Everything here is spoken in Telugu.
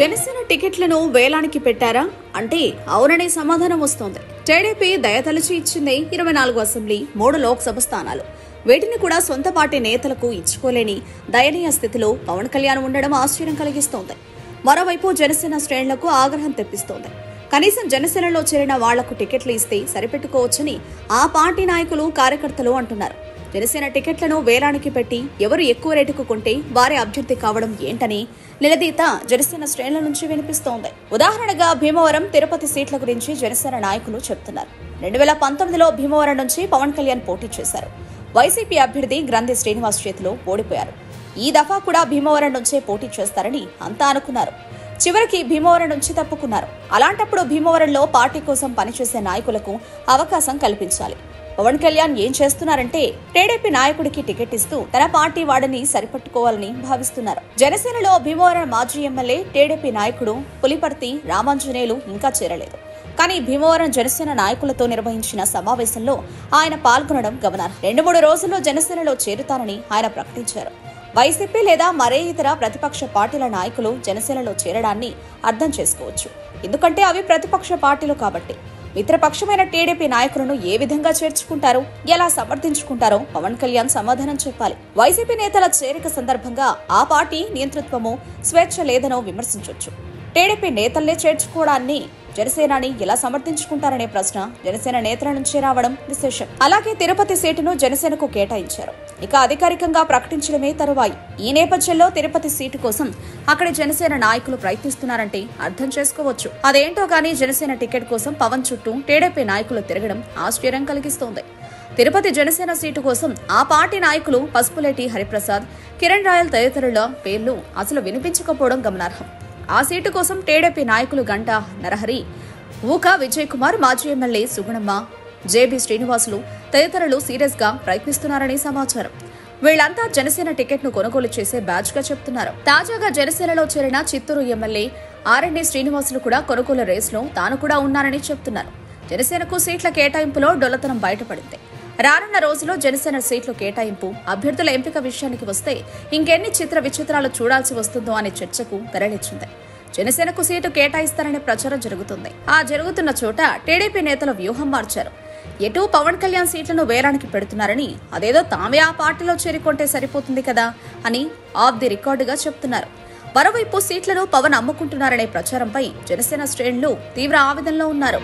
జనసేన టికెట్లను వేలానికి పెట్టారా అంటే అవుననే సమాధానం వస్తోంది. టీడీపీ దయతలచి ఇచ్చింది 24 అసెంబ్లీ 3 లోక్సభ స్థానాలు. వీటిని కూడా సొంత పార్టీ నేతలకు ఇచ్చుకోలేని దయనీయ స్థితిలో పవన్ కళ్యాణ్ ఉండడం ఆశ్చర్యం కలిగిస్తోంది. మరోవైపు జనసేన శ్రేణులకు ఆగ్రహం తెప్పిస్తోంది. కనీసం జనసేనలో చేరిన వాళ్లకు టికెట్లు ఇస్తే సరిపెట్టుకోవచ్చని ఆ పార్టీ నాయకులు కార్యకర్తలు అంటున్నారు. జనసేన టికెట్లను వేలానికి పెట్టి ఎవరు ఎక్కువ రేటుకు కొంటే వారే అభ్యర్థి కావడం ఏంటని నిలదీత జనసేన శ్రేణుల నుంచి వినిపిస్తోంది. ఉదాహరణగా భీమవరం, తిరుపతి సీట్ల గురించి జనసేన నాయకులు చెబుతున్నారు. 2019లో భీమవరం నుంచి పవన్ కళ్యాణ్ పోటీ చేశారు. వైసీపీ అభ్యర్థి గ్రంథి శ్రీనివాస్ చేతిలో ఓడిపోయారు. ఈ దఫా కూడా భీమవరం నుంచే పోటీ చేస్తారని అంతా అనుకున్నారు. చివరికి భీమవరం నుంచి తప్పుకున్నారు. అలాంటప్పుడు భీమవరంలో పార్టీ కోసం పనిచేసే నాయకులకు అవకాశం కల్పించాలి. పవన్ కళ్యాణ్ ఏం చేస్తున్నారంటే టీడీపీ నాయకుడికి టికెట్ ఇస్తూ తన పార్టీ వాడిని సరిపట్టుకోవాలని భావిస్తున్నారు. జనసేనలో భీమవరం మాజీ ఎమ్మెల్యే టీడీపీ నాయకుడు పులిపర్తి రామాంజనేయులు ఇంకా చేరలేదు. కానీ భీమవరం జనసేన నాయకులతో నిర్వహించిన సమావేశంలో ఆయన పాల్గొనడం గమనార్హం. 2-3 రోజుల్లో జనసేనలో చేరుతానని ఆయన ప్రకటించారు. వైసీపీ లేదా మరే ఇతర ప్రతిపక్ష పార్టీల నాయకులు జనసేనలో చేరడాన్ని అర్థం చేసుకోవచ్చు. ఎందుకంటే అవి ప్రతిపక్ష పార్టీలు కాబట్టి. మిత్రపక్షమైన టీడీపీ నాయకులను ఏ విధంగా చేర్చుకుంటారో, ఎలా సమర్థించుకుంటారో పవన్ కళ్యాణ్ సమాధానం చెప్పాలి. వైసీపీ నేతల చేరిక సందర్భంగా ఆ పార్టీ నియంతృత్వమో, స్వేచ్ఛ లేదనో విమర్శించొచ్చు. టీడీపీ నేతల్నే చేర్చుకోవడాన్ని జనసేనాని ఎలా సమర్థించుకుంటారనే ప్రశ్న జనసేన నేతల నుంచి రావడం విశేషం. అలాగే తిరుపతి సీటును జనసేనకు కేటాయించారు. ఇక అధికారికంగా ప్రకటించడమే తరువాయి. ఈ నేపథ్యంలో తిరుపతి సీటు కోసం అక్కడి జనసేన నాయకులు ప్రయత్నిస్తున్నారంటే అర్థం చేసుకోవచ్చు. అదేంటో కానీ జనసేన టికెట్ కోసం పవన్ చుట్టూ టీడీపీ నాయకులు తిరగడం ఆశ్చర్యం కలిగిస్తోంది. తిరుపతి జనసేన సీటు కోసం ఆ పార్టీ నాయకులు పసుపులేటి హరిప్రసాద్, కిరణ్ రాయల్ తదితరుల పేర్లు అసలు వినిపించకపోవడం గమనార్హం. ఆ సీటు కోసం టీడీపీ నాయకులు గంటా నరహరి, ఊకా విజయ్ కుమార్, మాజీ ఎమ్మెల్యే సుగుణమ్మ, జేబీ శ్రీనివాసులు తదితరులు సీరియస్ గా ప్రయత్నిస్తున్నారని సమాచారం. వీళ్లంతా జనసేన టికెట్ ను కొనుగోలు చేసే బ్యాచ్ గా చెప్తున్నారు. తాజాగా జనసేనలో చేరిన చిత్తూరు ఎమ్మెల్యే ఆర్ఎన్ఏ శ్రీనివాసులు కూడా కొనుగోలు రేసులో తాను కూడా ఉన్నారని చెప్తున్నారు. జనసేనకు సీట్ల కేటాయింపులో డొల్లతనం బయటపడింది. రానున్న రోజుల్లో జనసేన సీట్ల కేటాయింపు, అభ్యర్థుల ఎంపిక విషయానికి వస్తే ఇంకెన్ని చిత్ర విచిత్రాలు చూడాల్సి వస్తుందో అనే చర్చకు తెరలిచ్చింది. జనసేనకు సీటు కేటాయిస్తారనే ప్రచారం జరుగుతుంది. ఆ జరుగుతున్న చోట టీడీపీ నేతల వ్యూహం మార్చారు. ఎటు పవన్ కళ్యాణ్ సీట్లను వేలానికి పెడుతున్నారని, అదేదో తామే ఆ పార్టీలో చేరుకుంటే సరిపోతుంది కదా అని ఆఫ్ ది రికార్డుగా చెప్తున్నారు. మరోవైపు సీట్లను పవన్ అమ్ముకుంటున్నారనే ప్రచారంపై జనసేన శ్రేణులు తీవ్ర ఆవేదనలో ఉన్నారు.